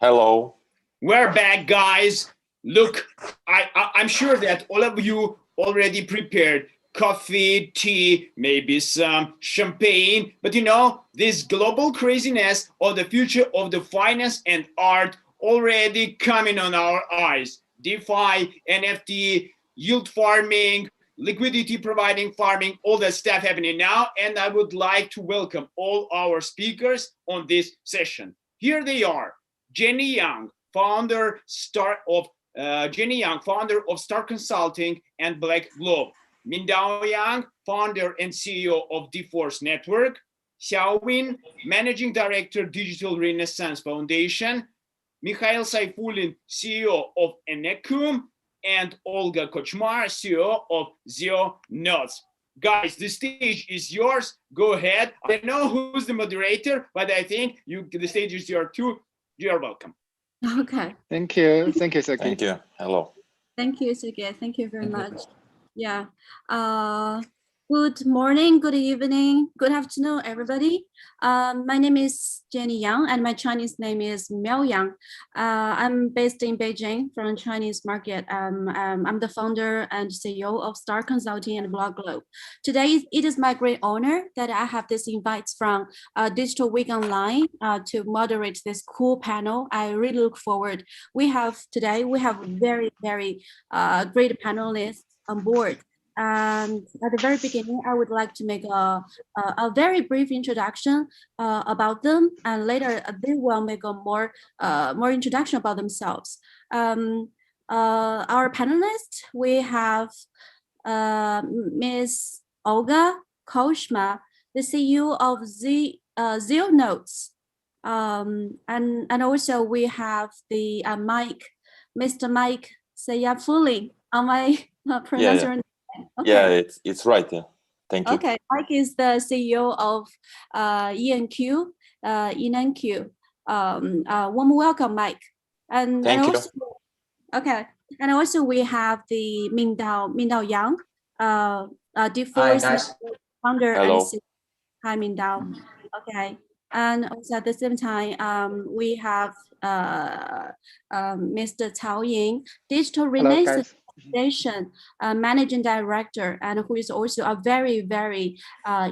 Hello. We're back, guys. Look, I'm sure that all of you already prepared coffee, tea, maybe some champagne. But you know, this global craziness of the future of the finance and art already coming on our eyes. DeFi, NFT, yield farming, liquidity providing farming, all that stuff happening now. And I would like to welcome all our speakers on this session. Here they are. Jenny Yang, founder of Star Consulting and Black Globe. Mindao Yang, founder and CEO of DeForce Network. Xiaowin, managing director, Digital Renaissance Foundation. Mikhail Saifulin, CEO of Enecum, and Olga Kochmar, CEO of Zero Notes. Guys, the stage is yours. Go ahead. I don't know who's the moderator, but I think the stage is yours too. You're welcome. Okay. Thank you. Thank you, Sergey. Thank you. Hello. Thank you, Sergey. Thank you very much. Yeah. Good morning, good evening, good afternoon, everybody. My name is Jenny Yang, and my Chinese name is Miao Yang. I'm based in Beijing from Chinese market. I'm the founder and CEO of Star Consulting and Blog Globe. Today, it is my great honor that I have this invite from DigitalWeek.Online to moderate this cool panel. I really look forward. Today we have very, very great panelists on board. And at the very beginning, I would like to make a very brief introduction about them, and later they will make a more introduction about themselves. Our panelists, we have Ms. Olga Kochmar, the CEO of Zero Notes, and also we have the Mr. Mike Saifulin. Am I pronouncing? Yeah. Okay. Yeah, it's right. Yeah. Thank you. Okay, Mike is the CEO of ENQ. Warm welcome, Mike. Thank you. Okay, and also we have the Mindao Yang, DeForce founder. Hello. And CEO. Hi, Mindao. Okay, and also at the same time, we have Mr. Cao Ying, Digital Renaissance Foundation managing director, and who is also a very, very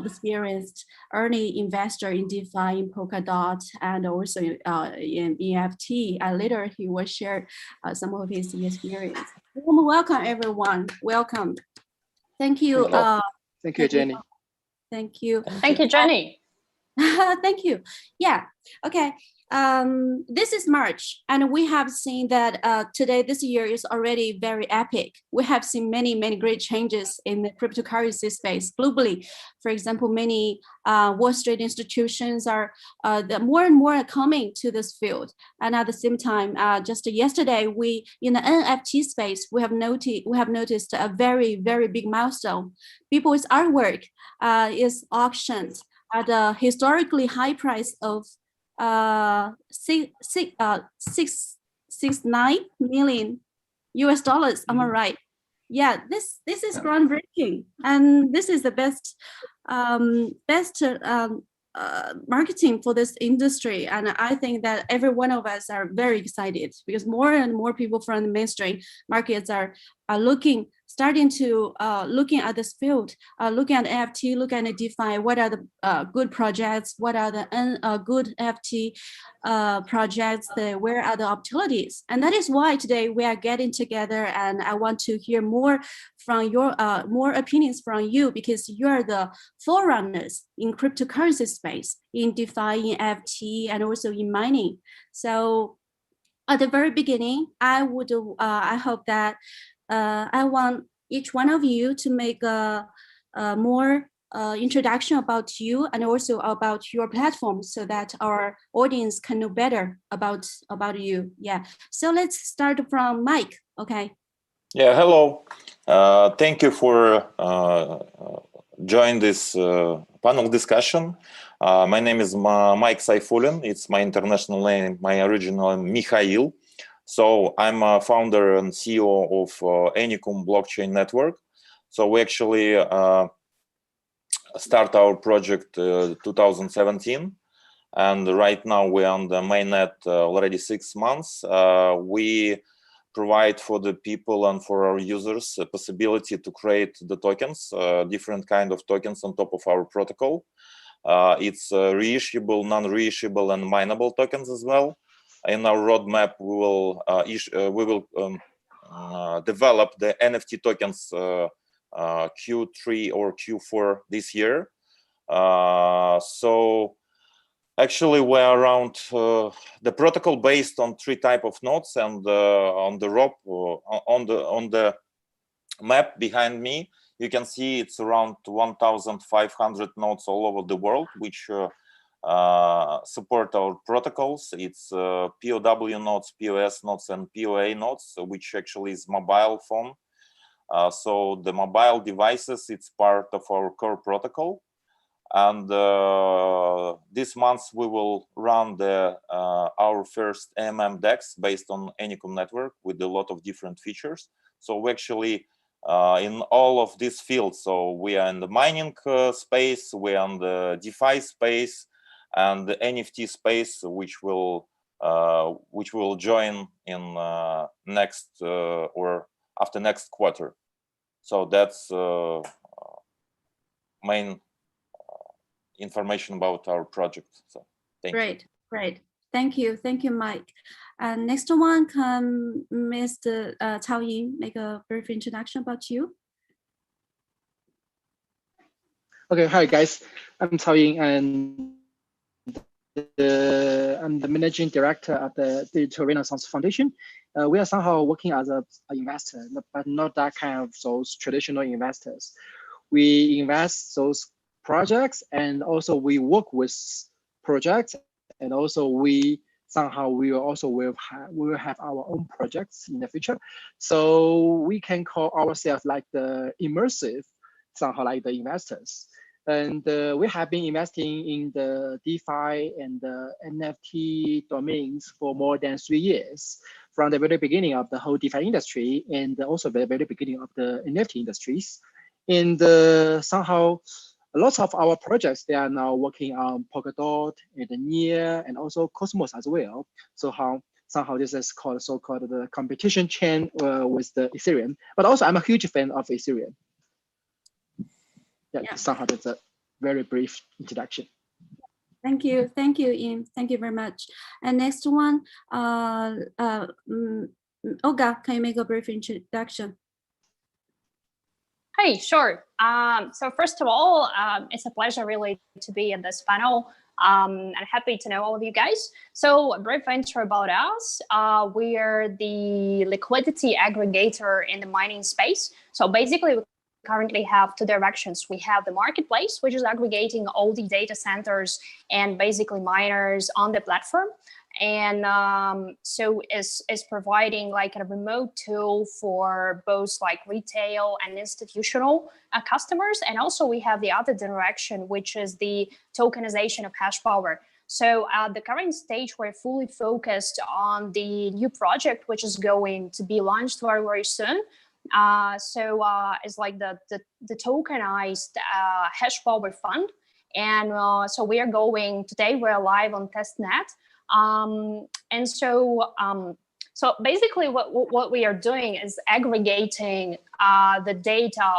experienced early investor in DeFi, in Polkadot, and also in NFT. Later, he will share some of his experience. Welcome, everyone. Welcome. Thank you. Thank you, Jenny. Thank you. Thank you, Jenny. Thank you. Yeah. Okay. This is March, and we have seen that today, this year is already very epic. We have seen many, many great changes in the cryptocurrency space globally. For example, many Wall Street institutions are more and more coming to this field. And at the same time, just yesterday, in the NFT space, we have noticed a very, very big milestone. People's artwork is auctioned at a historically high price of $669 million US. Am I right? Yeah, this is groundbreaking, and this is the best marketing for this industry. And I think that every one of us are very excited because more and more people from the mainstream markets are starting to looking at this field, looking at NFT, looking at DeFi. What are the good projects? What are the good NFT projects? Where are the opportunities? And that is why today we are getting together, and I want to hear more from your more opinions from you, because you are the forerunners in cryptocurrency space, in DeFi, in NFT, and also in mining. So at the very beginning, I hope that I want each one of you to make a more introduction about you and also about your platform, so that our audience can know better about you. Yeah. So let's start from Mike. Okay. Yeah. Hello. Thank you for joining this panel discussion. My name is Mike Saifulin. It's my international name. My original name, Mikhail. So I'm a founder and CEO of Enecum blockchain network. So we actually start our project 2017. and right now we're on the mainnet already 6 months. We provide for the people and for our users a possibility to create the tokens, different kind of tokens on top of our protocol. It's reissuable, non-reissuable, and mineable tokens as well. In our roadmap, we will develop the NFT tokens Q3 or Q4 this year. So actually, we're around the protocol based on 3 types of nodes, and on the rope, on the map behind me, you can see it's around 1,500 nodes all over the world, which support our protocols. It's POW nodes, POS nodes, and POA nodes, which actually is mobile phone. So the mobile devices, it's part of our core protocol. And this month we will run our first AMM DEX based on Anycom network with a lot of different features. So we actually in all of these fields. So we are in the mining space, we are in the DeFi space, and the NFT space, which will join in next or after next quarter. So that's main information about our project. So thank you. Great. Thank you, Mike. And next one, can Mr. Cao Ying make a brief introduction about you? Okay, hi guys. I'm Cao Ying, and I'm the managing director of the Digital Renaissance Foundation. We are somehow working as an investor, but not that kind of those traditional investors. We invest those projects, and also we work with projects, and also we will have our own projects in the future. So we can call ourselves like the immersive, somehow like the investors. And we have been investing in the DeFi and the NFT domains for more than 3 years, from the very beginning of the whole DeFi industry, and also the very beginning of the NFT industries. And somehow, lots of our projects, they are now working on Polkadot and Near, and also Cosmos as well. So somehow this is called so-called the competition chain with the Ethereum. But also, I'm a huge fan of Ethereum. Yeah. Somehow that's a very brief introduction. Thank you, Ian. Thank you very much. And next one, Olga, can you make a brief introduction? Hey, sure. So first of all, it's a pleasure really to be in this panel. And happy to know all of you guys. So a brief intro about us. We are the liquidity aggregator in the mining space. So basically, we currently have 2 directions. We have the marketplace, which is aggregating all the data centers and basically miners on the platform. And so is providing like a remote tool for both like retail and institutional customers. And also we have the other direction, which is the tokenization of hash power. So at the current stage, we're fully focused on the new project, which is going to be launched very, very soon. It's like the tokenized hash power fund. And so we are today we're live on testnet. So basically what we are doing is aggregating the data,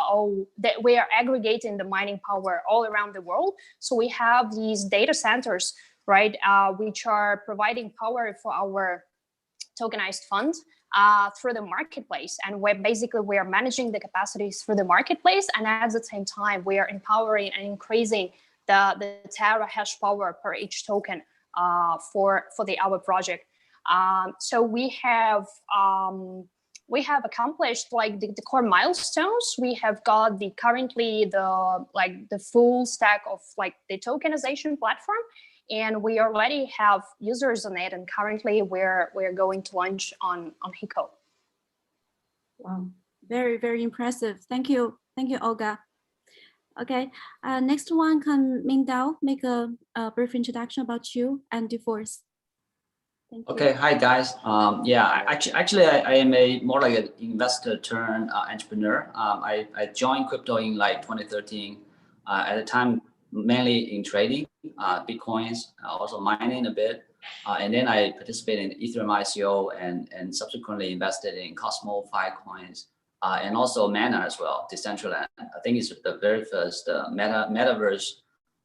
that we are aggregating the mining power all around the world. So we have these data centers, right, which are providing power for our tokenized fund through the marketplace. And we are managing the capacities through the marketplace. And at the same time, we are empowering and increasing the Terra hash power per each token for our project. So we have accomplished like the core milestones. We have got currently the full stack of like the tokenization platform, and we already have users on it. And currently we're going to launch on Hiko. Wow, very, very impressive. Thank you, Olga. Okay, next one, can Mingdao make a brief introduction about you and DeForce? Thank you. Okay, hi guys. Actually, I am more like an investor turned entrepreneur. I joined crypto in like 2013. At the time, mainly in trading, Bitcoins, also mining a bit. And then I participated in Ethereum ICO and subsequently invested in Cosmo, Filecoins, and also Mana as well, Decentraland. I think it's the very first metaverse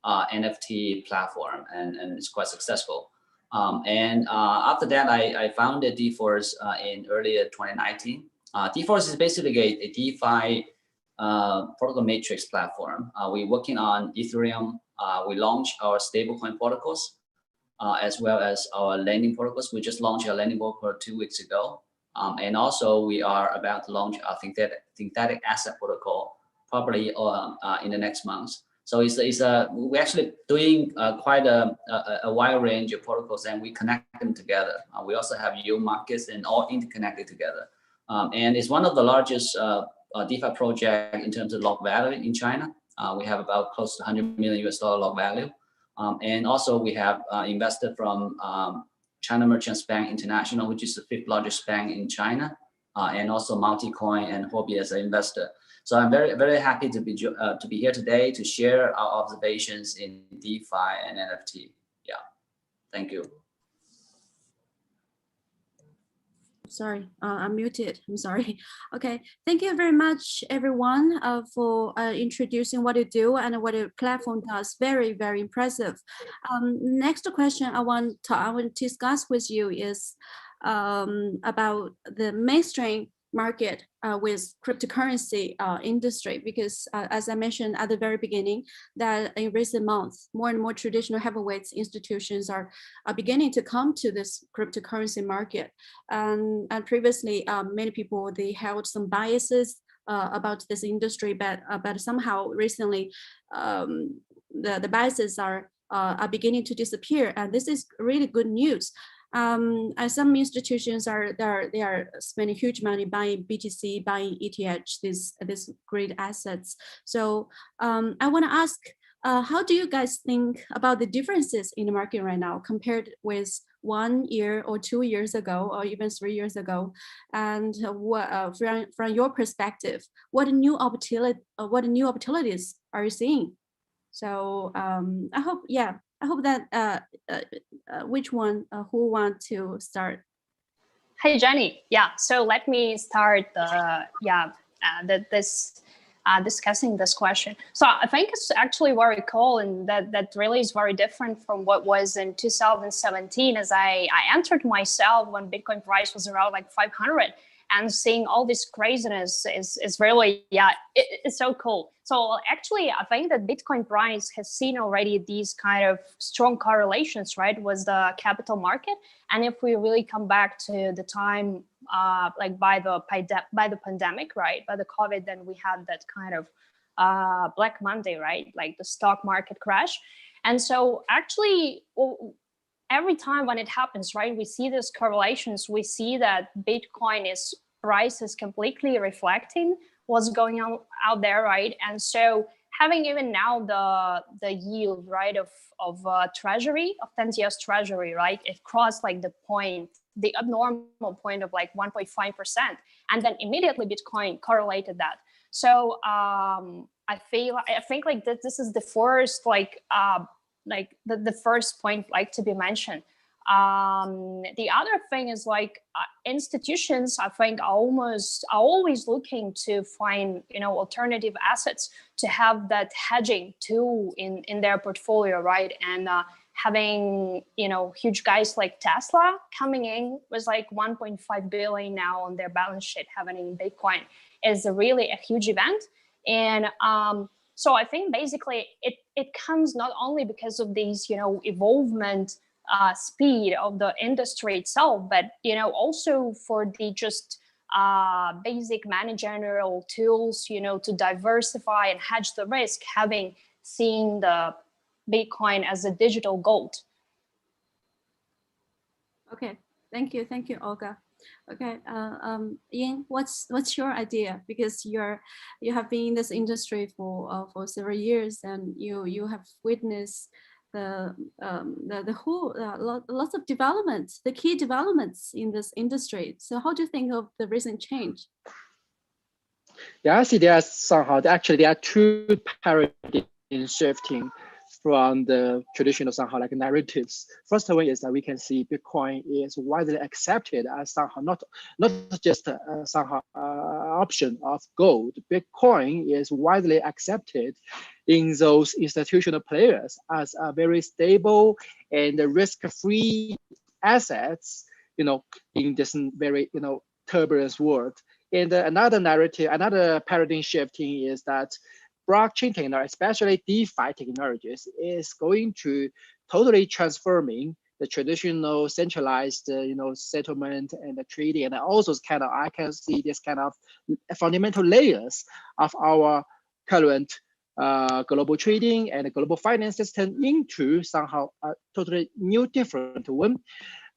NFT platform, and it's quite successful. And after that, I founded DForce in earlier 2019. DForce is basically a DeFi protocol matrix platform. We're working on Ethereum. We launched our stablecoin protocols as well as our lending protocols. We just launched our lending protocol 2 weeks ago. And also we are about to launch our synthetic asset protocol probably in the next month. So we're actually doing quite a wide range of protocols, and we connect them together. We also have yield markets and all interconnected together. And it's one of the largest DeFi project in terms of log value in China. We have about close to $100 million US log value. And also we have invested from China Merchants Bank International, which is the 5th largest bank in China, and also Multicoin and Huobi as an investor. So I'm very, very happy to be here today to share our observations in DeFi and NFT. Yeah, thank you. Sorry, I'm muted. I'm sorry. Okay, thank you very much, everyone, for introducing what you do and what your platform does. Very, very impressive. Next question I want to discuss with you is about the mainstream market with cryptocurrency industry, because as I mentioned at the very beginning, that in recent months, more and more traditional heavyweights institutions are beginning to come to this cryptocurrency market. And previously, many people, they held some biases about this industry, but somehow recently, the biases are beginning to disappear, and this is really good news. And some institutions are spending huge money buying BTC, buying ETH, these great assets. So I want to ask, how do you guys think about the differences in the market right now compared with 1 year or 2 years ago, or even 3 years ago? And what, from your perspective, what new opportunities are you seeing? So I hope that which one, who want to start? Hey, Jenny. Yeah, so let me start discussing this question. So I think it's actually very cool, and that really is very different from what was in 2017, as I entered myself when Bitcoin price was around like 500. And seeing all this craziness is really, it's so cool. So actually, I think that Bitcoin price has seen already these kind of strong correlations, right, with the capital market. And if we really come back to the time, like by the pandemic, right, by the COVID, then we had that kind of Black Monday, right, like the stock market crash. And so actually, every time when it happens, right, we see these correlations. We see that Bitcoin price is completely reflecting what's going on out there, right? And so having even now the yield, right, of treasury, of 10 years treasury, right, it crossed like the abnormal point of like 1.5%, and then immediately Bitcoin correlated that. So I think like that this is the first the first point like to be mentioned. The other thing is like institutions, I think, are always looking to find, alternative assets to have that hedging tool in their portfolio, right? And having, huge guys like Tesla coming in with like 1.5 billion now on their balance sheet, having in Bitcoin, is really a huge event. And so I think basically it comes not only because of these, evolvement speed of the industry itself, but also for the just basic managerial tools, to diversify and hedge the risk, having seen the Bitcoin as a digital gold. Okay, thank you, Olga. Okay, Ian, what's your idea? Because you have been in this industry for several years, and you have witnessed the whole lots of developments, the key developments in this industry. So how do you think of the recent change? Yeah, I see there are two paradigms shifting. from the traditional somehow like narratives. First one is that we can see Bitcoin is widely accepted as somehow not just somehow option of gold. Bitcoin is widely accepted in those institutional players as a very stable and risk-free assets, in this very turbulent world. And another narrative, another paradigm shifting is that blockchain technology, especially DeFi technologies, is going to totally transforming the traditional centralized, settlement and the trading, and also I can see this kind of fundamental layers of our current global trading and global finance system into somehow a totally new, different one.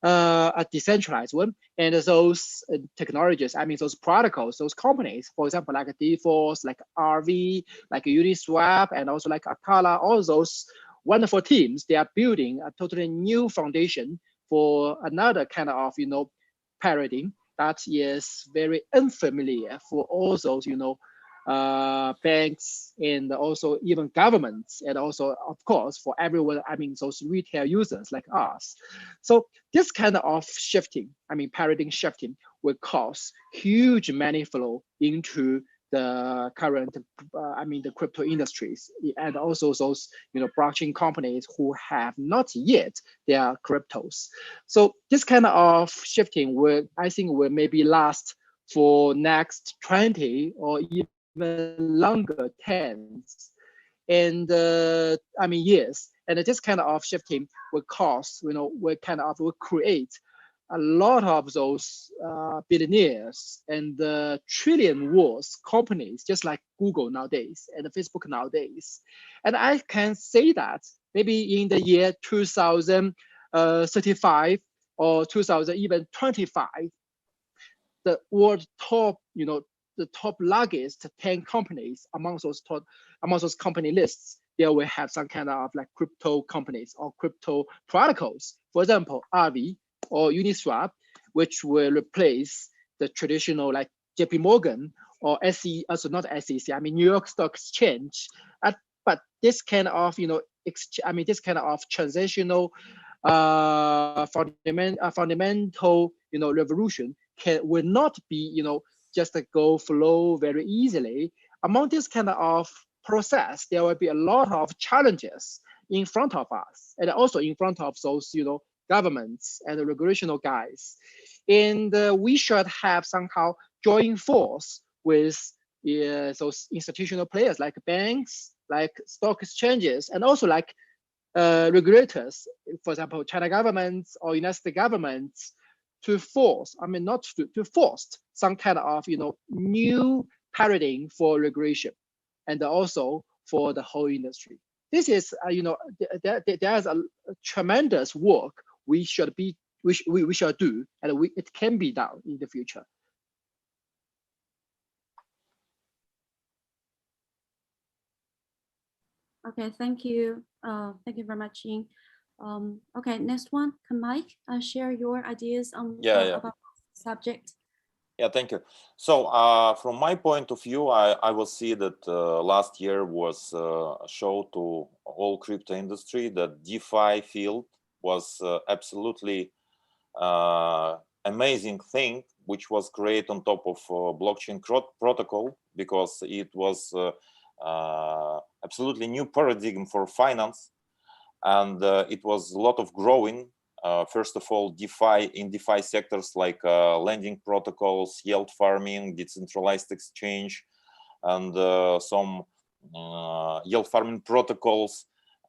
A decentralized one, and those technologies, those protocols, those companies, for example, like DeForce, like RV, like Uniswap, and also like Akala, all those wonderful teams, they are building a totally new foundation for another kind of, paradigm that is very unfamiliar for all those, banks and also even governments, and also of course for everyone, those retail users like us. So this kind of shifting, paradigm shifting, will cause huge money flow into the current, the crypto industries, and also those, blockchain companies who have not yet their cryptos. So this kind of shifting will, I think, will maybe last for next 20 or even longer tense and years. And this kind of shifting will cause, will create a lot of those billionaires and trillion worth companies, just like Google nowadays and Facebook nowadays. And I can say that maybe in the year 2035 or 2025, the world top, the top largest 10 companies among those company lists, they will have some kind of like crypto companies or crypto protocols. For example, RV or Uniswap, which will replace the traditional like JP Morgan or SEC, also not SEC, New York Stock Exchange. But this kind of, this kind of transitional fundamental, revolution will not be, just go flow very easily. Among this kind of process, there will be a lot of challenges in front of us, and also in front of those, governments and the regulational guys. And we should have somehow join force with those institutional players like banks, like stock exchanges, and also like regulators, for example, China governments or United States governments, to force, not to force some kind of, new paradigm for regulation, and also for the whole industry. This is, there's a tremendous work we should do, and it can be done in the future. Okay, thank you. Thank you very much, Ying. Okay, next one, can Mike share your ideas on about the subject? Yeah, thank you. So from my point of view, I will see that last year was a show to all crypto industry that DeFi field was absolutely amazing thing, which was created on top of blockchain protocol, because it was absolutely new paradigm for finance, and it was a lot of growing. First of all, DeFi sectors like lending protocols, yield farming, decentralized exchange, and some yield farming protocols,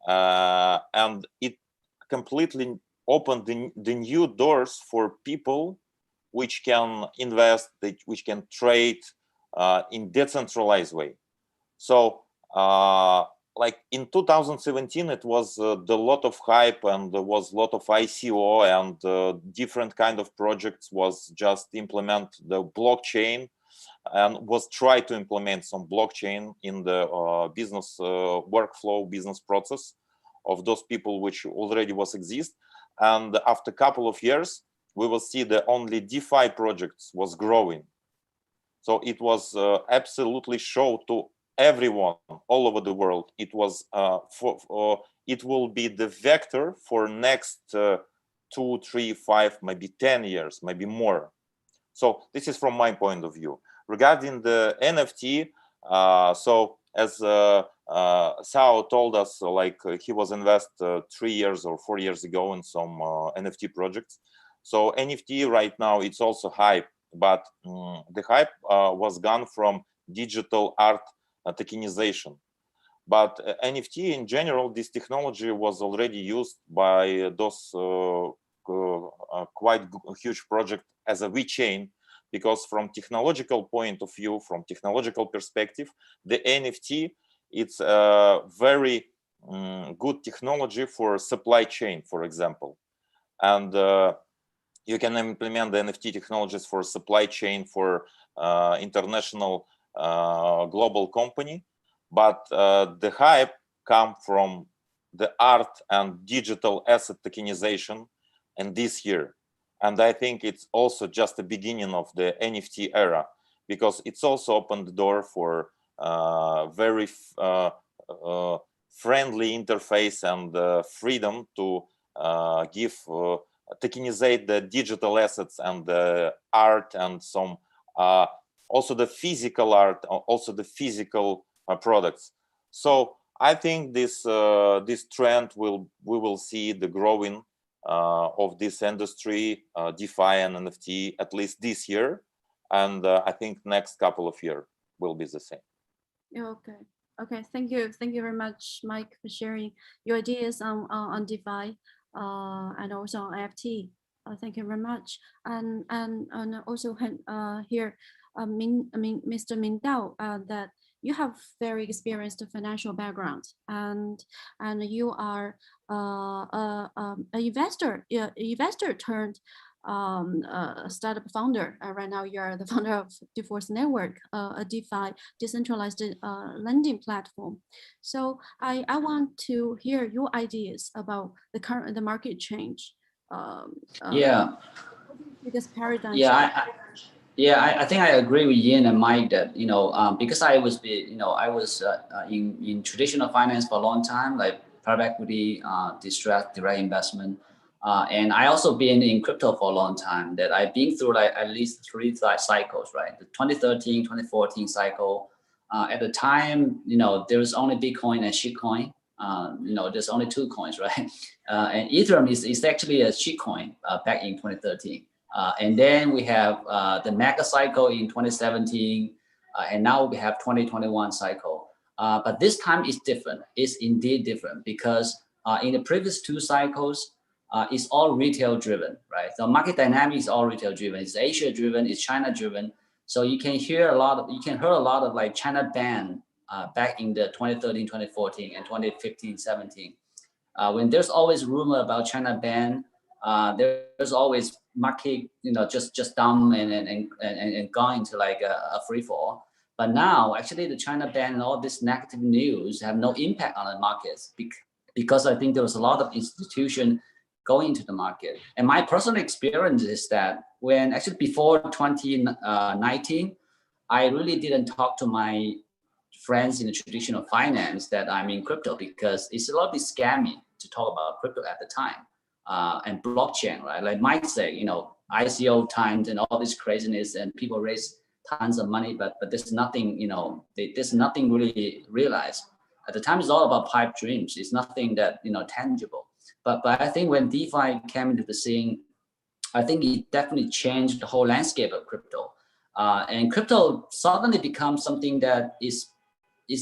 and it completely opened the new doors for people which can invest, which can trade in decentralized way. So like in 2017, it was the lot of hype, and there was a lot of ICO, and different kind of projects was just implement the blockchain, and was try to implement some blockchain in the business workflow, business process of those people which already was exist. And after a couple of years, we will see the only DeFi projects was growing. So it was absolutely show to everyone all over the world. It was it will be the vector for next 2, 3, 5, maybe 10 years, maybe more. So this is from my point of view. Regarding the NFT, so as Sao told us, like he was invested 3 years or 4 years ago in some NFT projects. So NFT right now, it's also hype, but the hype was gone from digital art tokenization. But NFT in general, this technology was already used by those quite huge project as a VeChain, because from technological point of view, from technological perspective, the NFT, it's a very good technology for supply chain, for example. And you can implement the NFT technologies for supply chain for international global company. But the hype come from the art and digital asset tokenization in this year. And I think it's also just the beginning of the NFT era, because it's also opened the door for very friendly interface and freedom to give tokenizate the digital assets and the art and some also the physical art, also the physical products. So I think this this trend we will see the growing of this industry, DeFi and NFT, at least this year, and I think next couple of years will be the same. Okay. Okay. Thank you very much, Mike, for sharing your ideas on DeFi and also on NFT. Thank you very much. And also here, Mr. Ming Dao, that you have very experienced financial background, and you are an investor turned startup founder. Right now, you are the founder of DeForce Network, a DeFi decentralized lending platform. So I want to hear your ideas about the market change. Biggest paradigm. I think I agree with Yin and Mike that because I was in traditional finance for a long time, like private equity, distressed direct investment, and I also been in crypto for a long time. That I've been through like at least 3 cycles, right? The 2013, 2014 cycle. At the time, there was only Bitcoin and shitcoin. There's only 2 coins, right? And Ethereum is actually a shitcoin back in 2013. And then we have the mega cycle in 2017, and now we have 2021 cycle. But this time is different. It's indeed different because in the previous 2 cycles, it's all retail driven, right? The market dynamics is all retail driven. It's Asia driven. It's China driven. So you can hear a lot of like China ban back in the 2013, 2014, and 2015, 17. When there's always rumor about China ban, there's always market, just down and gone into like a free fall. But now, actually, the China ban and all this negative news have no impact on the markets because I think there was a lot of institution going into the market. And my personal experience is that when actually before 2019, I really didn't talk to my friends in the traditional finance that I'm in crypto because it's a lot bit scammy to talk about crypto at the time. And blockchain, right? Like Mike said, ICO times and all this craziness and people raise tons of money, but there's nothing, there's nothing really realized. At the time, it's all about pipe dreams. It's nothing that, tangible. But I think when DeFi came into the scene, I think it definitely changed the whole landscape of crypto. And crypto suddenly becomes something that is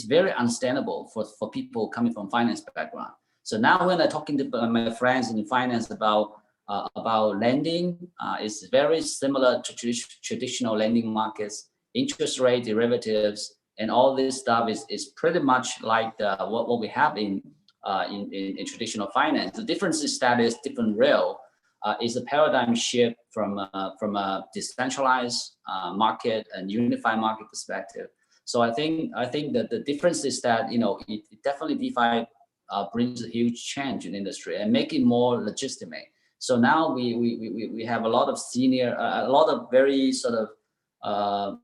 very understandable for people coming from finance background. So now when I'm talking to my friends in finance about lending, it's very similar to traditional lending markets, interest rate derivatives, and all this stuff is pretty much like what we have in traditional finance. The difference is that it's different rail. Is a paradigm shift from a decentralized market and unified market perspective. So I think that the difference is that it definitely DeFi brings a huge change in industry and make it more legitimate. So now we have a lot of a lot of very sort of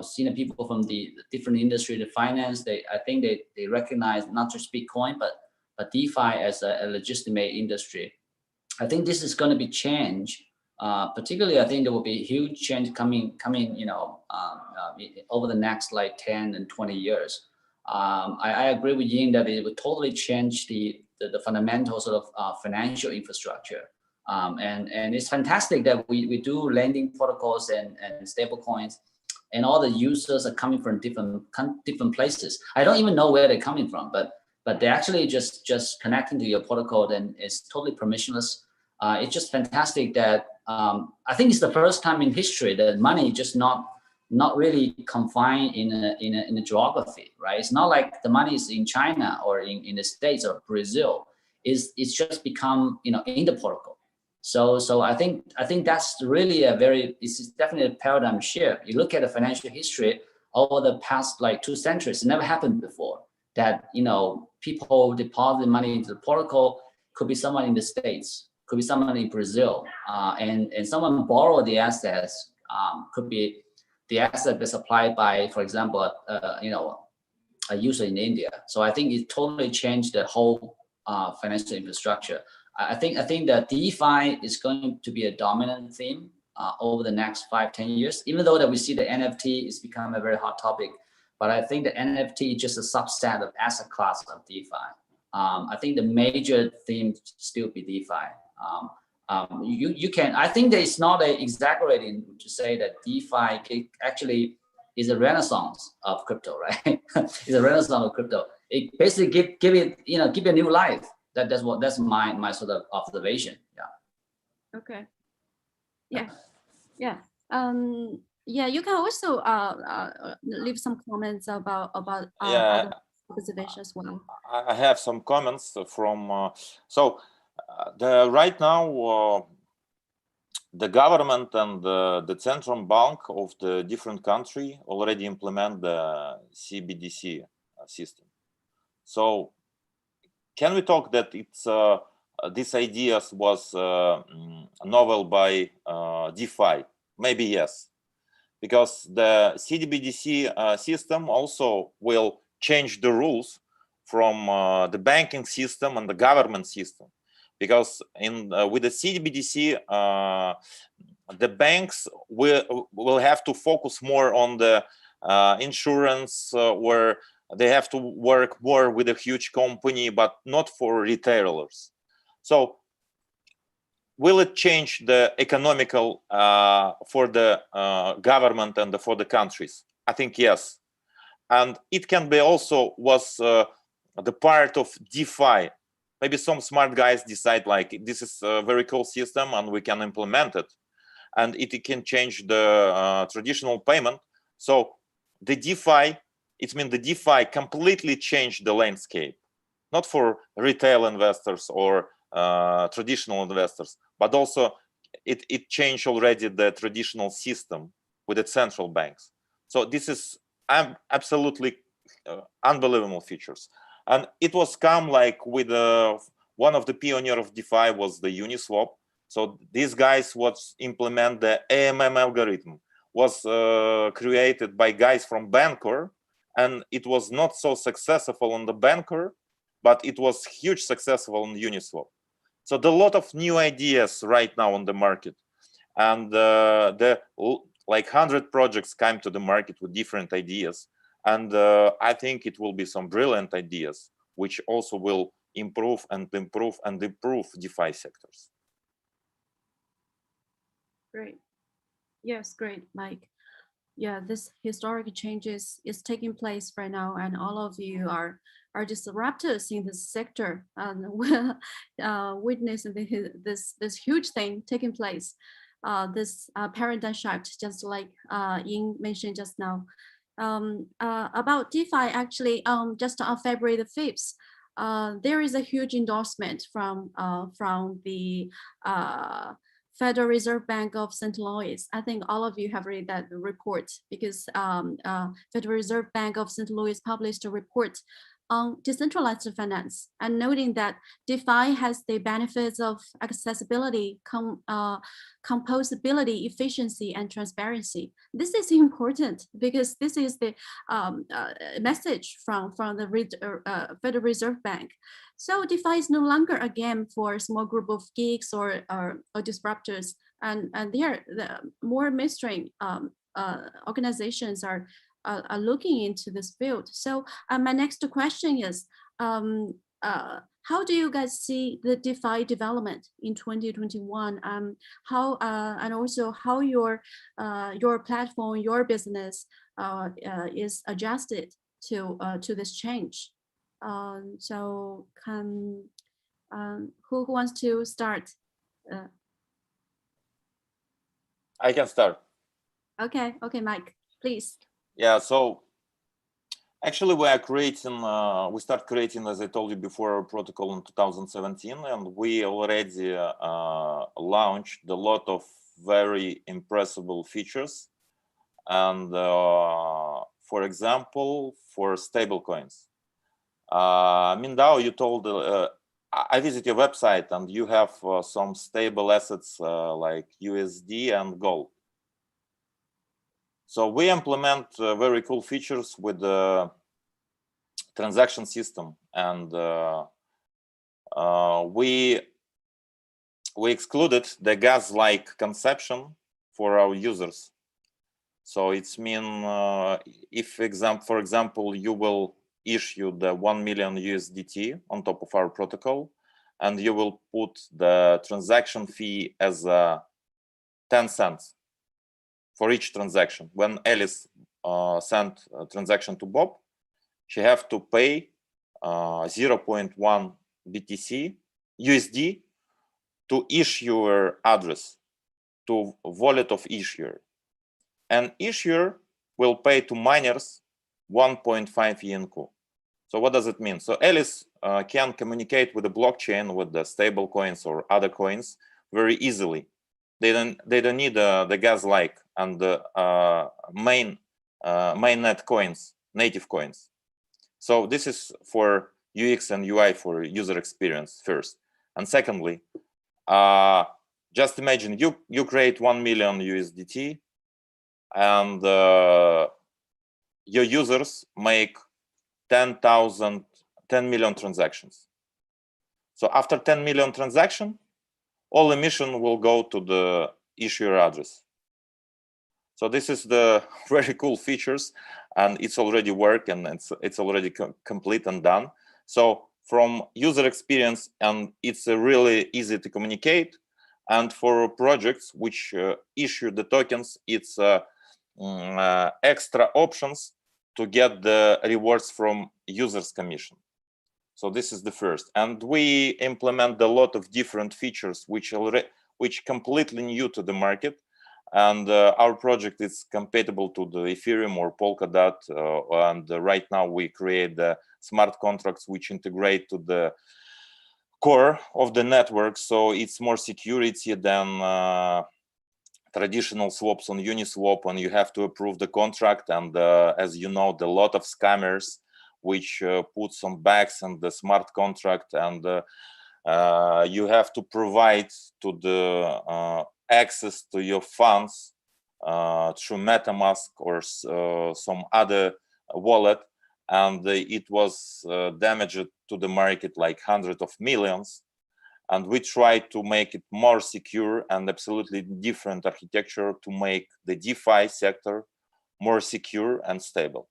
senior people from the different industry, the finance. I think they recognize not just Bitcoin but DeFi as a legitimate industry. I think this is going to be changed. Particularly, I think there will be a huge change coming, over the next like 10 and 20 years. I agree with Ying that it would totally change the fundamental sort of financial infrastructure. And it's fantastic that we do lending protocols and stable coins, and all the users are coming from different places. I don't even know where they're coming from, but they're actually just connecting to your protocol, and it's totally permissionless. It's just fantastic that I think it's the first time in history that money just not really confined in a geography, right? It's not like the money is in China or in the States or Brazil. It's just become in the protocol. So I think that's really it's definitely a paradigm shift. You look at the financial history over the past like 2 centuries, it never happened before that people deposit money into the protocol. Could be someone in the States, could be someone in Brazil, and someone borrow the assets. Could be the asset that's applied by, for example, a user in India. So I think it totally changed the whole financial infrastructure. I think that DeFi is going to be a dominant theme over the next 5-10 years. Even though that we see the NFT is become a very hot topic, but I think the NFT is just a subset of asset class of DeFi. I think the major theme still be DeFi. You can. I think that it's not exaggerating to say that DeFi actually is a renaissance of crypto, right? It's a renaissance of crypto. It basically give it a new life. That's my sort of observation. Yeah. Okay. Yeah. Yeah. Yeah. You can also leave some comments about other observations as well. I have some comments from right now the government and the central bank of the different country already implement the CBDC system. So can we talk that it's this idea was novel by DeFi? Maybe yes, because the CBDC system also will change the rules from the banking system and the government system, because with the CBDC, the banks will have to focus more on the insurance, where they have to work more with a huge company, but not for retailers. So will it change the economical for the government and for the countries? I think yes. And it can be also was the part of DeFi. Maybe some smart guys decide like this is a very cool system and we can implement it, and it can change the traditional payment. So the DeFi, it means the DeFi completely changed the landscape, not for retail investors or traditional investors, but also it changed already the traditional system with the central banks. So this is absolutely unbelievable features. And it was come like with one of the pioneer of DeFi was the Uniswap. So these guys was implement the AMM algorithm, was created by guys from Bancor, and it was not so successful on the Bancor, but it was huge successful on Uniswap. So there are a lot of new ideas right now on the market, and the like 100 projects came to the market with different ideas. And I think it will be some brilliant ideas, which also will improve DeFi sectors. Great. Yes, great, Mike. Yeah, this historic changes is taking place right now, and all of you are disruptors in this sector, and witnessing this huge thing taking place. This paradigm shift, just like Ying mentioned just now. About DeFi, actually, just on February the 5th, there is a huge endorsement from the Federal Reserve Bank of St. Louis. I think all of you have read that report, because Federal Reserve Bank of St. Louis published a report on decentralized finance and noting that DeFi has the benefits of accessibility, composability, efficiency, and transparency. This is important because this is the message from the Federal Reserve Bank. So DeFi is no longer a game for a small group of geeks or disruptors, and there the more mainstream organizations are looking into this field. So my next question is, how do you guys see the DeFi development in 2021? How and also how your platform, your business is adjusted to this change? So can who wants to start? I can start. Okay, Mike, please. Yeah, so actually we start creating, as I told you before, our protocol in 2017, and we already launched a lot of very impressive features. And for example, for stablecoins, Mindao, you told, I visited your website and you have some stable assets like USD and gold. So we implement very cool features with the transaction system, and we excluded the gas-like conception for our users. So it's mean if, for example, you will issue the 1 million USDT on top of our protocol, and you will put the transaction fee as 10 cents. For each transaction. When Alice sent a transaction to Bob, she have to pay 0.1 BTC USD to issuer address, to wallet of issuer. And issuer will pay to miners 1.5 ENQ. So what does it mean? So Alice can communicate with the blockchain, with the stable coins or other coins very easily. They don't need the gas-like and the mainnet coins, native coins. So this is for UX and UI, for user experience first. And secondly, just imagine you create 1 million USDT and your users make 10 million transactions. So after 10 million transactions, all emission will go to the issuer address. So this is the very cool features, and it's already work, and it's already complete and done. So from user experience, and it's really easy to communicate. And for projects which issue the tokens, it's extra options to get the rewards from users' commission. So this is the first, and we implement a lot of different features which completely new to the market, and our project is compatible to the Ethereum or Polkadot, and right now we create the smart contracts which integrate to the core of the network, so it's more security than traditional swaps on Uniswap, and you have to approve the contract, and as you know, a lot of scammers which put some bugs in the smart contract, and you have to provide to the access to your funds through MetaMask or some other wallet, and it was damaged to the market like hundreds of millions. And we try to make it more secure and absolutely different architecture to make the DeFi sector more secure and stable.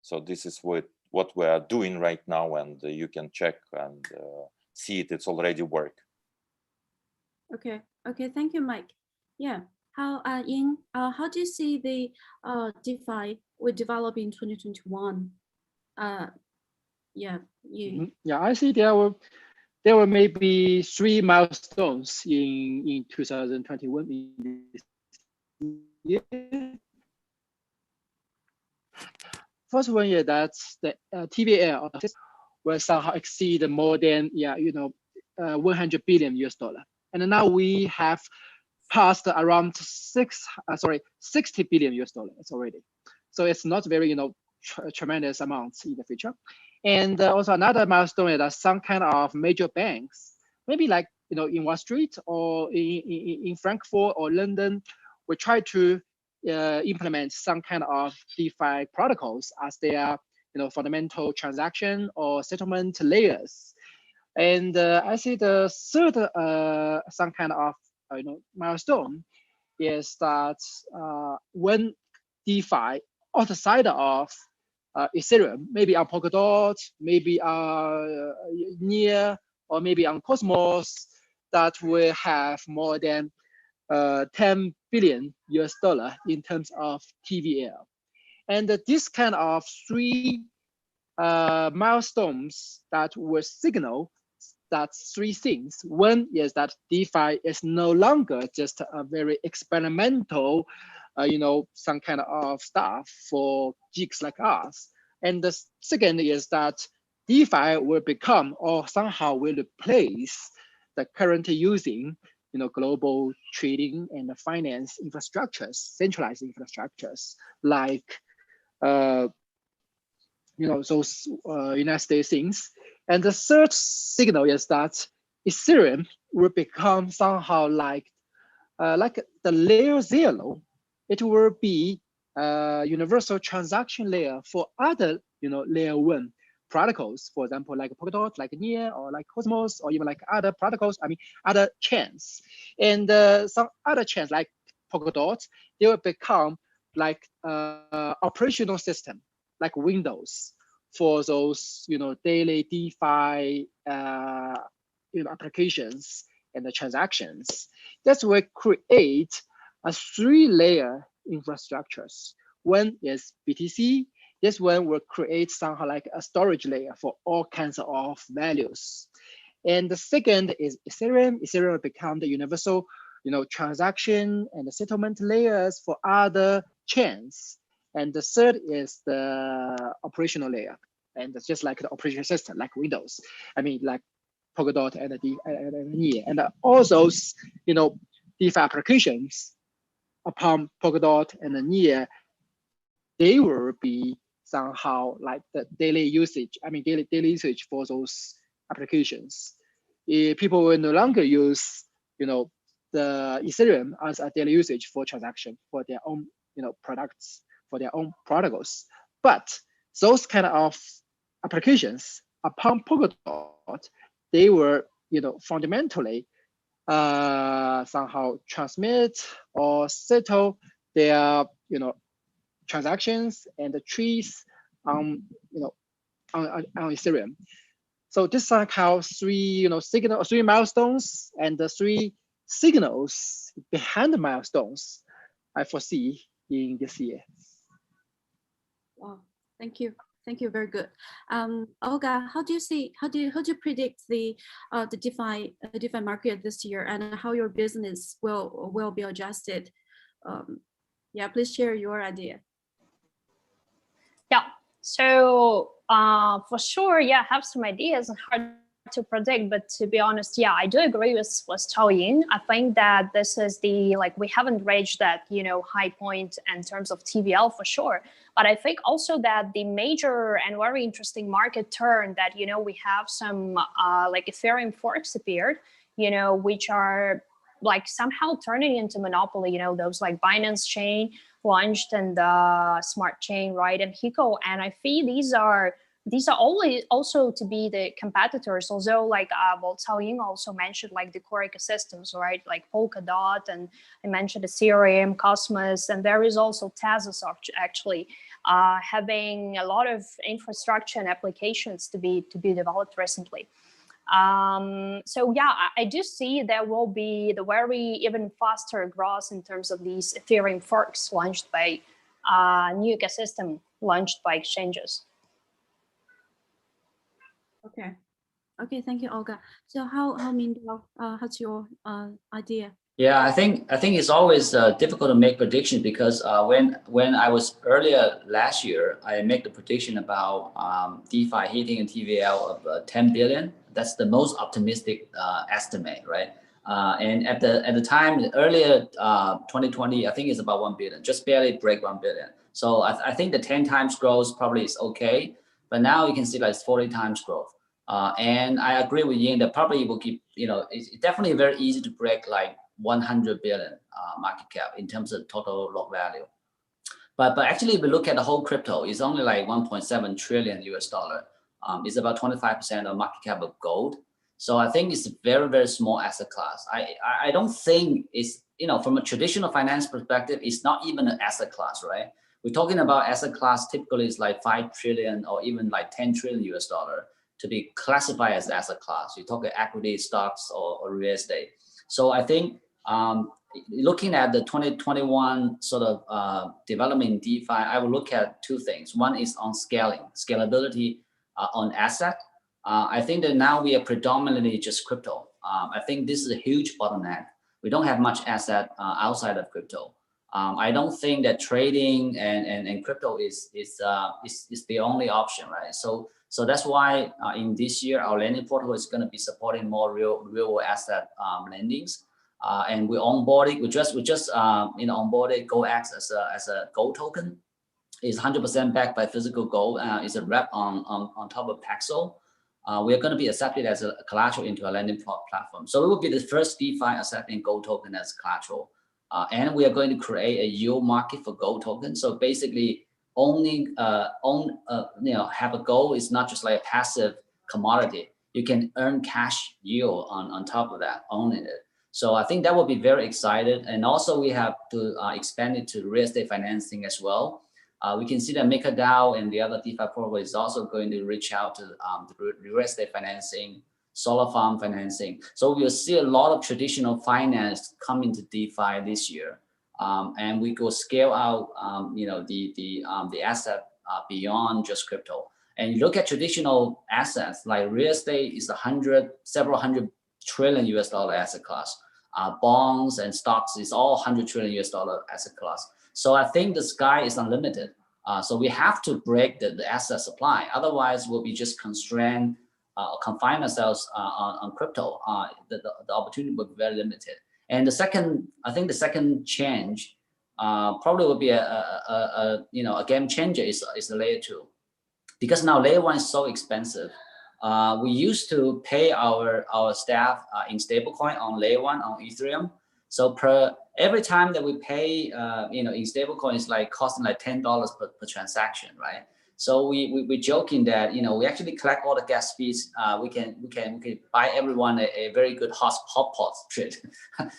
So this is what we are doing right now, and you can check and see it. It's already work. Okay. Thank you, Mike. Yeah. How how do you see the DeFi will develop in 2021? Yeah. Yeah, I see there were maybe 3 milestones in 2021 in this year. First one, yeah, that's the TVL will somehow exceed more than 100 billion US dollar, and now we have passed around 60 billion US dollars already. So it's not very tremendous amounts in the future. And also another milestone is that some kind of major banks, maybe like in Wall Street or in Frankfurt or London, will try to implement some kind of DeFi protocols as their fundamental transaction or settlement layers. And I see the third some kind of milestone is that when DeFi outside of Ethereum, maybe on Polkadot, maybe near, or maybe on Cosmos, that will have more than 10 billion US dollar in terms of TVL. And this kind of three milestones that will signal that three things. One is that DeFi is no longer just a very experimental, some kind of stuff for geeks like us. And the second is that DeFi will become or somehow will replace the currently using global trading and finance infrastructures, centralized infrastructures like those United States things. And the third signal is that Ethereum will become somehow like the layer 0. It will be a universal transaction layer for other layer 1 protocols, for example, like Polkadot, like Near, or like Cosmos, or even like other protocols, other chains. And some other chains like Polkadot, they will become like operational system, like Windows, for those daily DeFi applications and the transactions. That will create a 3-layer infrastructures. One is BTC. This one will create somehow like a storage layer for all kinds of values. And the second is Ethereum. Ethereum will become the universal transaction and the settlement layers for other chains. And the third is the operational layer. And it's just like the operating system, like Windows. Like Polkadot and Near. And all those, DeFi applications upon Polkadot and Near, they will be somehow like the daily usage, daily usage for those applications. People will no longer use, the Ethereum as a daily usage for transaction for their own, products, for their own protocols. But those kind of applications upon Polkadot, they were, fundamentally somehow transmit or settle their, transactions and the trees on Ethereum. So this are how three milestones and the 3 signals behind the milestones I foresee in this year. Wow, thank you. Thank you, very good. Olga, how do you predict the DeFi market this year, and how your business will be adjusted? Yeah, please share your idea. Yeah, so for sure, yeah, I have some ideas on how to predict, but to be honest, yeah, I do agree with Tao Yin. I think that this is we haven't reached that, high point in terms of TVL for sure. But I think also that the major and very interesting market turn that, we have some like Ethereum forks appeared, which are like somehow turning into monopoly, those like Binance chain launched and the Smart Chain, right, and Hiko. And I feel these are always also to be the competitors, although like Cao Ying also mentioned like the core ecosystems, right, like Polkadot, and I mentioned Ethereum, Cosmos, and there is also Tezos actually having a lot of infrastructure and applications to be developed recently. So yeah, I do see there will be the very even faster growth in terms of these Ethereum forks launched by new ecosystem launched by exchanges. Okay, thank you, Olga. So how Mindao, how's your idea? Yeah, I think it's always difficult to make predictions because when I was earlier last year, I made the prediction about DeFi hitting a TVL of 10 billion. That's the most optimistic estimate, right? And at the time earlier 2020, I think it's about 1 billion, just barely break 1 billion. So I think the 10 times growth probably is okay. but now you can see like 40 times growth. And I agree with Ying that probably will keep, it's definitely very easy to break like 100 billion market cap in terms of total log value. But actually, if we look at the whole crypto, it's only like 1.7 trillion US dollar. It's about 25% of market cap of gold. So I think it's a very, very small asset class. I don't think it's, from a traditional finance perspective, it's not even an asset class, right? We're talking about asset class typically is like 5 trillion or even like 10 trillion US dollar to be classified as asset class. You talk equity, stocks, or real estate. So I think looking at the 2021 sort of development in DeFi, I will look at two things. One is on scalability on asset. I think that now we are predominantly just crypto. I think this is a huge bottleneck. We don't have much asset outside of crypto. I don't think that trading and crypto is the only option, right? So that's why in this year our lending portal is going to be supporting more real asset lendings. And we onboarded, we just onboarded GoX as a gold token. It's 100% backed by physical gold. It's a wrap on top of Paxo. We are going to be accepted as a collateral into a lending platform. So we will be the first DeFi accepting gold token as collateral. And we are going to create a yield market for gold tokens. So basically, owning, have a gold is not just like a passive commodity. You can earn cash yield on top of that, owning it. So I think that will be very excited. And also we have to expand it to real estate financing as well. We can see that MakerDAO and the other DeFi protocol is also going to reach out to the real estate financing, solar farm financing. So we'll see a lot of traditional finance come into DeFi this year. And we go scale out, the asset beyond just crypto. And you look at traditional assets like real estate is several hundred trillion US dollar asset class. Bonds and stocks is all 100 trillion US dollar asset class. So I think the sky is unlimited. So we have to break the asset supply. Otherwise, we'll be just constrained, confine ourselves on crypto. The opportunity will be very limited. And I think the second change probably will be a game changer is the layer 2. Because now layer 1 is so expensive. We used to pay our staff in stablecoin on layer 1 on Ethereum. So every time that we pay, in stablecoin, it's like costing like $10 per transaction, right? So we're joking that we actually collect all the gas fees. We can buy everyone a very good hot pot trade.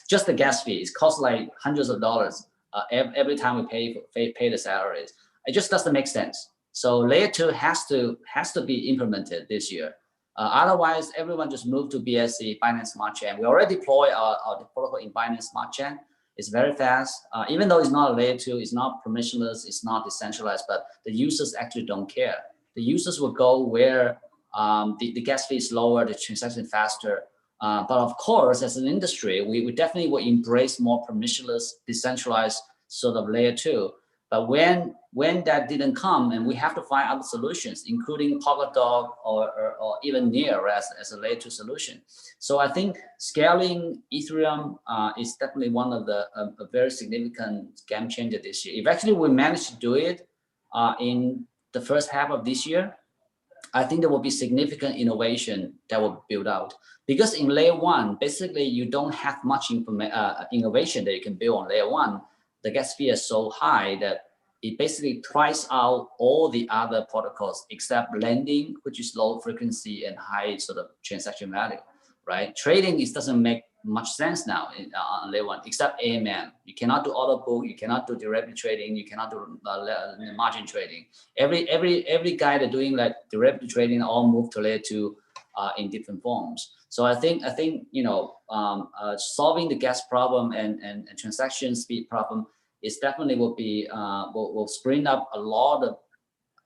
Just the gas fees cost like hundreds of dollars every time we pay the salaries. It just doesn't make sense. So layer 2 has to be implemented this year. Otherwise, everyone just move to BSC, Binance Smart Chain. We already deploy our protocol in Binance Smart Chain. It's very fast. Even though it's not a layer 2, it's not permissionless, it's not decentralized, but the users actually don't care. The users will go where the gas fee is lower, the transaction faster. But of course, as an industry, we definitely will embrace more permissionless, decentralized sort of layer 2. But when that didn't come, and we have to find other solutions, including Polkadot or even Near as a layer 2 solution. So I think scaling Ethereum is definitely one of a very significant game changer this year. If actually we manage to do it in the first half of this year, I think there will be significant innovation that will build out. Because in layer 1, basically you don't have much innovation that you can build on layer 1. The gas fee is so high that it basically price out all the other protocols except lending, which is low frequency and high sort of transaction value, right? Trading doesn't make much sense now on layer 1, except AMM. You cannot do auto book, you cannot do derivative trading, you cannot do margin trading. Every guy that doing like derivative trading all move to layer 2 in different forms. So I think solving the gas problem and transaction speed problem is definitely will spring up a lot of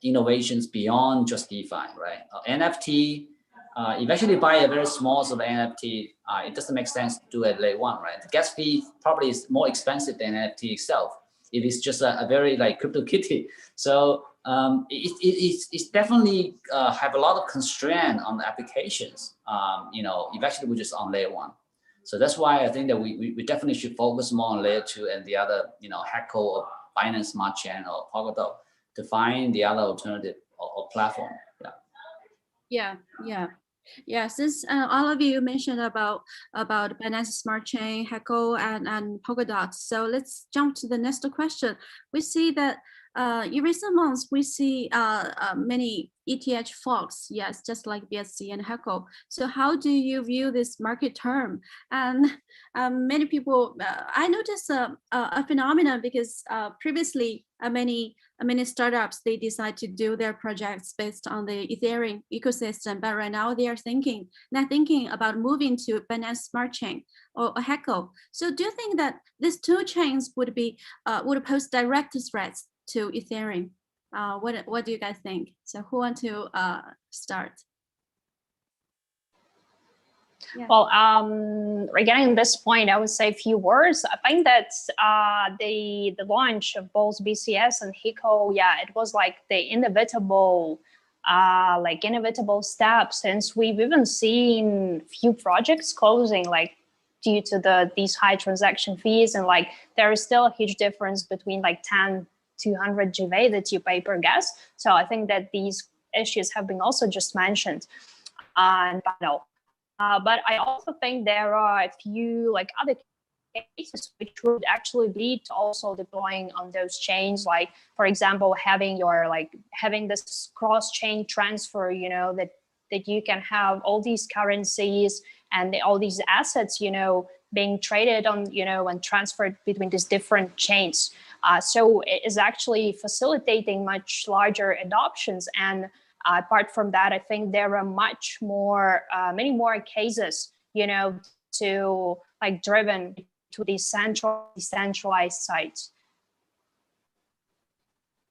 innovations beyond just DeFi, right? NFT, if you actually buy a very small sort of NFT, it doesn't make sense to do it layer 1, right? The gas fee probably is more expensive than NFT itself. It is just a very like CryptoKitty. So it's definitely have a lot of constraint on the applications. Eventually we're just on layer 1. So that's why I think that we definitely should focus more on layer 2 and the other, Hacko or Binance Smart Chain or Polkadot to find the other alternative platform. Yeah. Since all of you mentioned about Binance Smart Chain, Heco, and Polkadot, so let's jump to the next question. We see that in recent months we see many ETH forks, yes, just like BSC and Heco. So how do you view this market term? And many people, I noticed a phenomenon because previously many startups, they decide to do their projects based on the Ethereum ecosystem, but right now they are thinking about moving to Binance Smart Chain or Heco. So do you think that these two chains would pose direct threats to Ethereum? What do you guys think? So who want to start? Yeah. Well, regarding this point, I would say a few words. I think that the launch of both BCS and Heco, yeah, it was like the inevitable step, since we've even seen few projects closing like due to these high transaction fees, and like there is still a huge difference between like 10 to 100 GV that you pay per gas. So I think that these issues have been also just mentioned on panel. But I also think there are a few like other cases which would actually lead to also deploying on those chains, like for example having this cross-chain transfer, you know, that you can have all these currencies and all these assets, you know, being traded on, you know, and transferred between these different chains. So it is actually facilitating much larger adoptions. And apart from that, I think there are many more cases, you know, to like driven to these decentralized sites.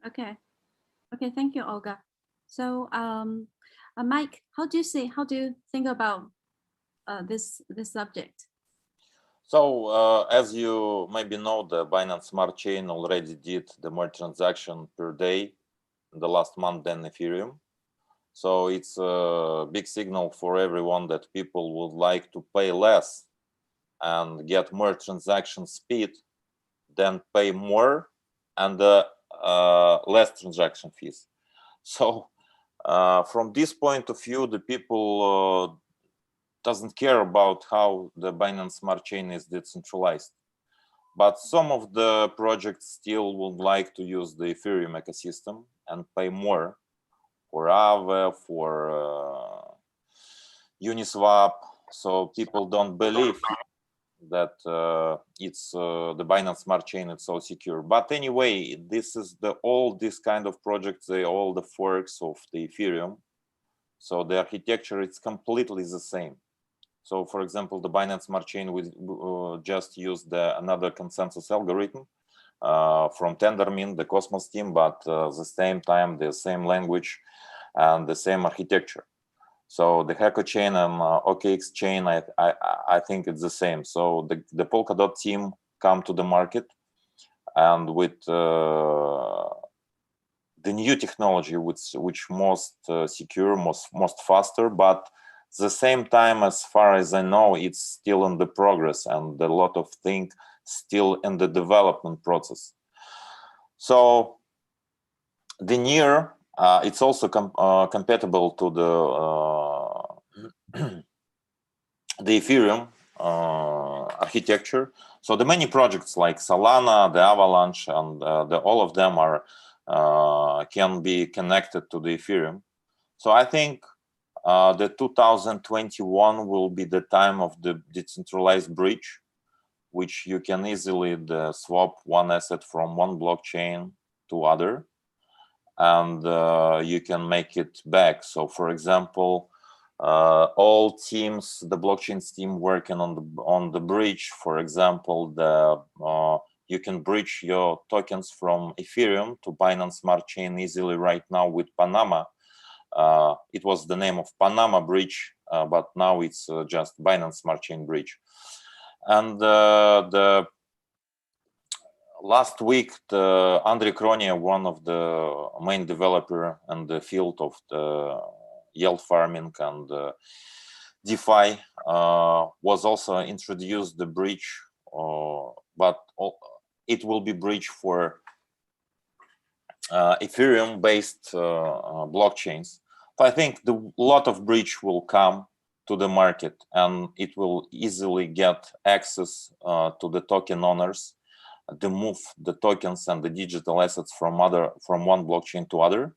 Okay, thank you, Olga. So, Mike, how do you think about this subject? So as you maybe know, the Binance Smart Chain already did the more transaction per day in the last month than Ethereum. So it's a big signal for everyone that people would like to pay less and get more transaction speed than pay more and less transaction fees. So from this point of view, the people doesn't care about how the Binance Smart Chain is decentralized. But some of the projects still would like to use the Ethereum ecosystem and pay more for Aave, for Uniswap. So people don't believe that it's the Binance Smart Chain, it's so secure. But anyway, this is all this kind of projects, all the forks of the Ethereum. So the architecture, it's completely the same. So for example, the Binance Smart Chain will just use another consensus algorithm from Tendermint, the Cosmos team, but the same time, the same language and the same architecture. So the Heco chain and OKX chain, I think it's the same. So the Polkadot team come to the market, and with the new technology, which most secure, most faster, but the same time, as far as I know, it's still in the progress and a lot of things still in the development process. So the near, it's also compatible to the Ethereum architecture. So the many projects like Solana, the Avalanche, and all of them are can be connected to the Ethereum. So I think the 2021 will be the time of the decentralized bridge, which you can easily swap one asset from one blockchain to other, and you can make it back. So for example, all teams, the blockchain team working on the bridge, for example, you can bridge your tokens from Ethereum to Binance Smart Chain easily right now with Panama. It was the name of Panama Bridge, but now it's just Binance Smart Chain Bridge. And the last week, Andrei Kronia, one of the main developer in the field of the yield farming and DeFi, was also introduced the bridge, but it will be bridge for Ethereum-based blockchains. So I think the lot of bridge will come to the market, and it will easily get access to the token owners to move the tokens and the digital assets from one blockchain to other.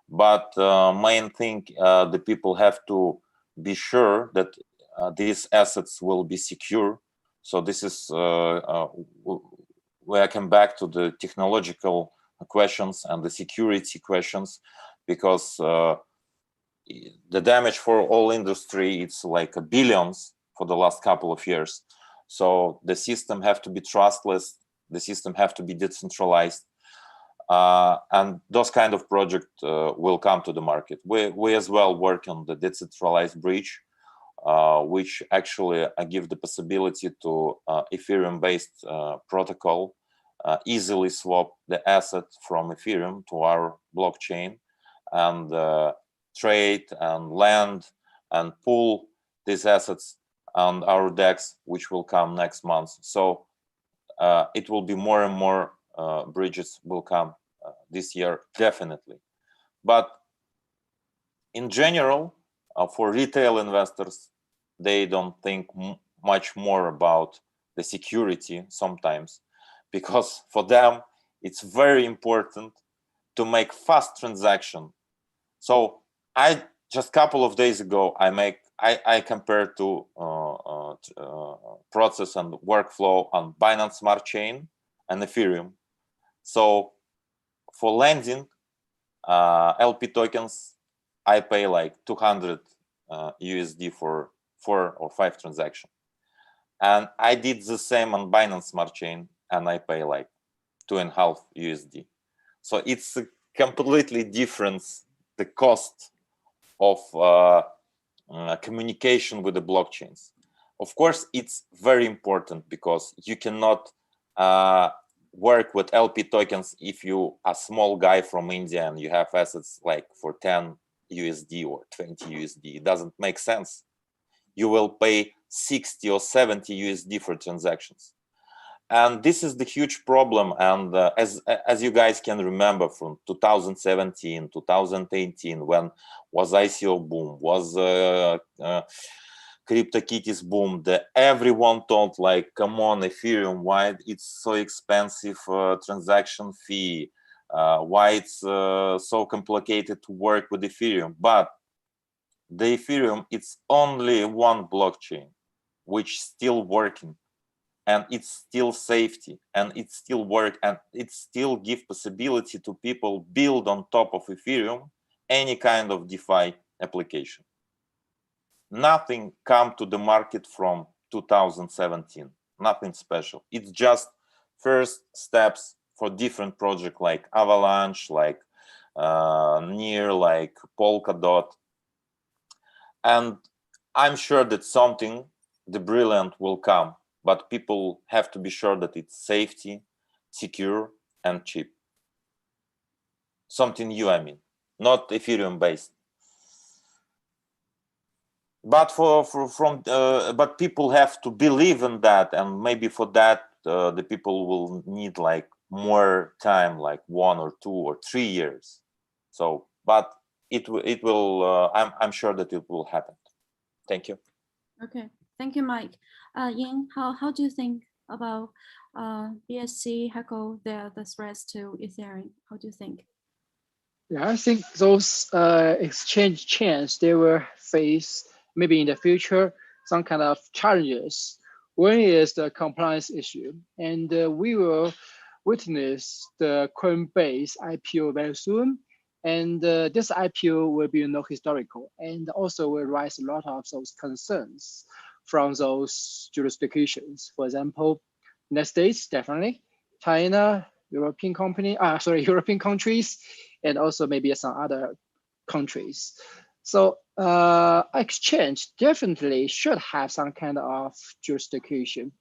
But main thing, the people have to be sure that these assets will be secure. So this is where I come back to the technological questions and the security questions, because the damage for all industry, it's like billions for the last couple of years. So the system have to be trustless, the system have to be decentralized, and those kind of projects will come to the market. We as well work on the decentralized bridge, which actually give the possibility to Ethereum-based protocol easily swap the asset from Ethereum to our blockchain and trade and lend and pool these assets on our DEX, which will come next month. So it will be more and more bridges will come this year, definitely. But in general, for retail investors, they don't think much more about the security sometimes, because for them, it's very important to make fast transaction. So I just a couple of days ago, I compared to process and workflow on Binance Smart Chain and Ethereum. So for lending LP tokens, I pay like 200 USD for 4 or 5 transactions. And I did the same on Binance Smart Chain, and I pay like 2.5 USD. So it's a completely different, the cost of communication with the blockchains. Of course, it's very important because you cannot work with LP tokens if you are a small guy from India and you have assets like for 10 USD or 20 USD. It doesn't make sense. You will pay 60 or 70 USD for transactions. And this is the huge problem. And as you guys can remember from 2017, 2018, when was ICO boom, was CryptoKitties boom, everyone thought like, come on, Ethereum, why it's so expensive transaction fee, why it's so complicated to work with Ethereum. But the Ethereum, it's only one blockchain which still working, and it's still safety, and it still work, and it still give possibility to people build on top of Ethereum any kind of DeFi application. Nothing come to the market from 2017, nothing special. It's just first steps for different projects like Avalanche, like Near, like Polkadot. And I'm sure that something, the brilliant will come, but people have to be sure that it's safety, secure, and cheap. Something new, I mean, not Ethereum based. But but people have to believe in that, and maybe for that the people will need like more time, like 1 or 2 or 3 years. So, but it will. I'm sure that it will happen. Thank you. Okay, thank you, Mike. Ying, how do you think about BSC, Heco, the threats to Ethereum? How do you think? Yeah, I think those exchange chains, they will face maybe in the future some kind of challenges. One is the compliance issue, and we will witness the Coinbase IPO very soon. And this IPO will be historical, and also will raise a lot of those concerns from those jurisdictions. For example, United States, definitely, China, European countries, and also maybe some other countries. So exchange definitely should have some kind of jurisdiction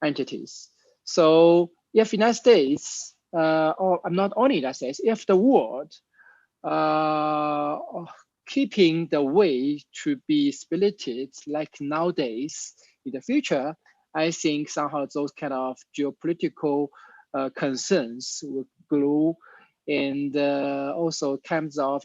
entities. So if United States, or not only United States, if the world keeping the way to be split like nowadays in the future, I think somehow those kind of geopolitical concerns will grow and also terms of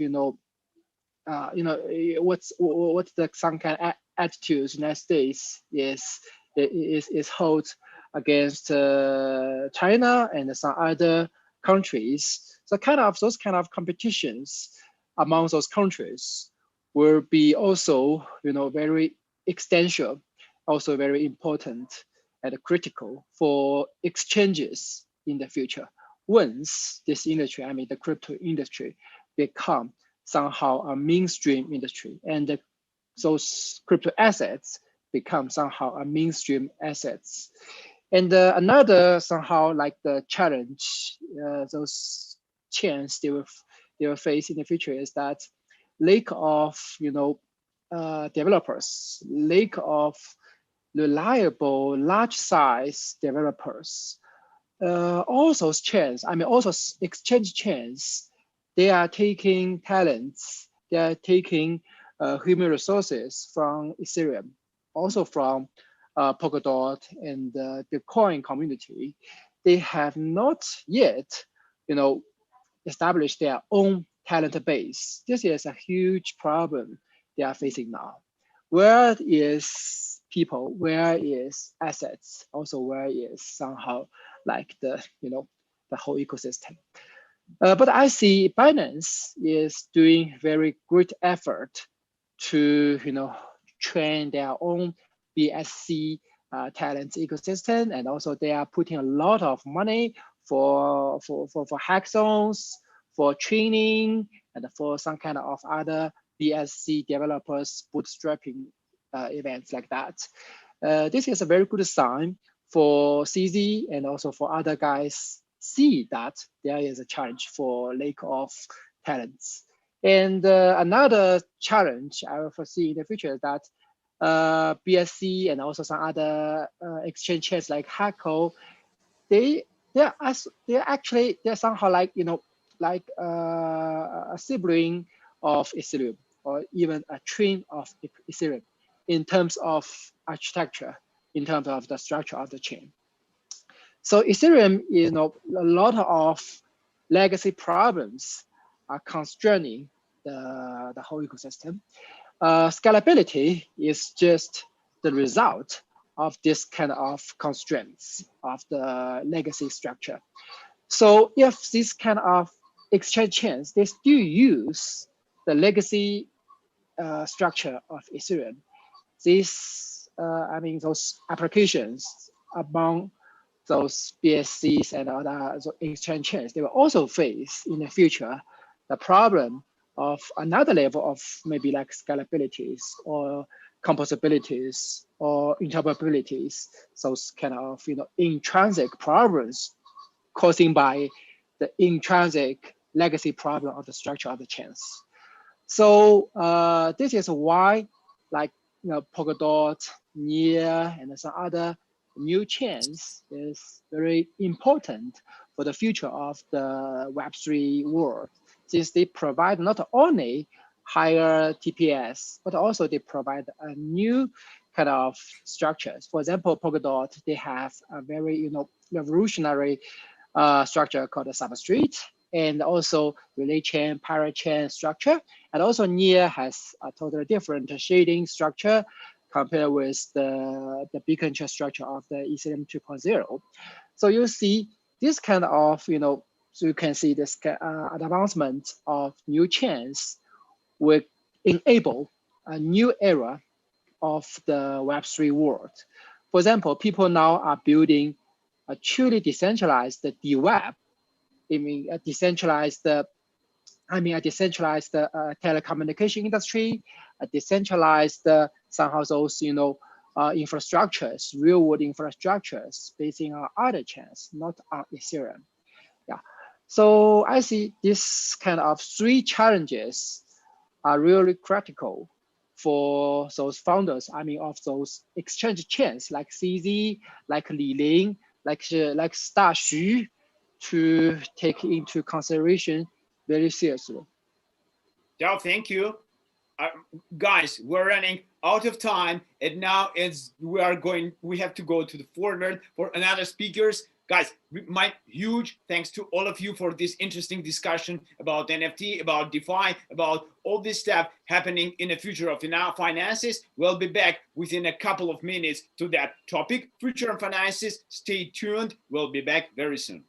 what's the some kind of attitudes United States is hold against China and some other countries. So those kind of competitions among those countries will be also very extensive, also very important and critical for exchanges in the future. Once this industry, I mean the crypto industry, become somehow a mainstream industry, and those crypto assets become somehow a mainstream assets. And another somehow like the challenge those chains they will face in the future is that lack of developers, lack of reliable large size developers. All those chains, I mean, all those exchange chains, they are taking talents, they are taking human resources from Ethereum, also from Polkadot and the Bitcoin community. They have not yet, established their own talent base. This is a huge problem they are facing now. Where is people? Where is assets? Also, where is somehow like the whole ecosystem? But I see Binance is doing very great effort to train their own BSC talent ecosystem, and also they are putting a lot of money for hackathons, for training, and for some kind of other BSC developers bootstrapping events like that. This is a very good sign for CZ and also for other guys see that there is a challenge for lack of talents. And another challenge I will foresee in the future is that BSC and also some other exchange chains like Hako, they're somehow like a sibling of Ethereum, or even a twin of Ethereum in terms of architecture, in terms of the structure of the chain. So Ethereum, a lot of legacy problems are constraining the whole ecosystem. Scalability is just the result of this kind of constraints of the legacy structure. So if this kind of exchange chains, they still use the legacy structure of Ethereum, those applications among those BSCs and other exchange chains, they will also face in the future the problem of another level of maybe like scalabilities or composabilities or interoperabilities, those kind of intrinsic problems caused by the intrinsic legacy problem of the structure of the chains. So this is why Polkadot, Near, and some other new chains is very important for the future of the Web3 world, since they provide not only higher TPS, but also they provide a new kind of structures. For example, Polkadot, they have a very revolutionary structure called a substrate, and also relay chain, pirate chain structure. And also Near has a totally different shading structure compared with the beacon chain structure of the Ethereum 2.0. So you see this kind of, so you can see this advancement of new chains will enable a new era of the Web3 world. For example, people now are building a truly decentralized DWeb. I mean, a decentralized telecommunication industry, a decentralized somehow those infrastructures, real world infrastructures based on other chains, not on Ethereum. Yeah. So I see this kind of three challenges are really critical for those founders. I mean, of those exchange chains like CZ, like Li Ling, like Star Xu, to take into consideration very seriously. Yeah, thank you. Guys, we're running out of time, and now we have to go to the forward for another speakers. Guys, my huge thanks to all of you for this interesting discussion about NFT, about DeFi, about all this stuff happening in the future of finances. We'll be back within a couple of minutes to that topic. Future of finances, stay tuned. We'll be back very soon.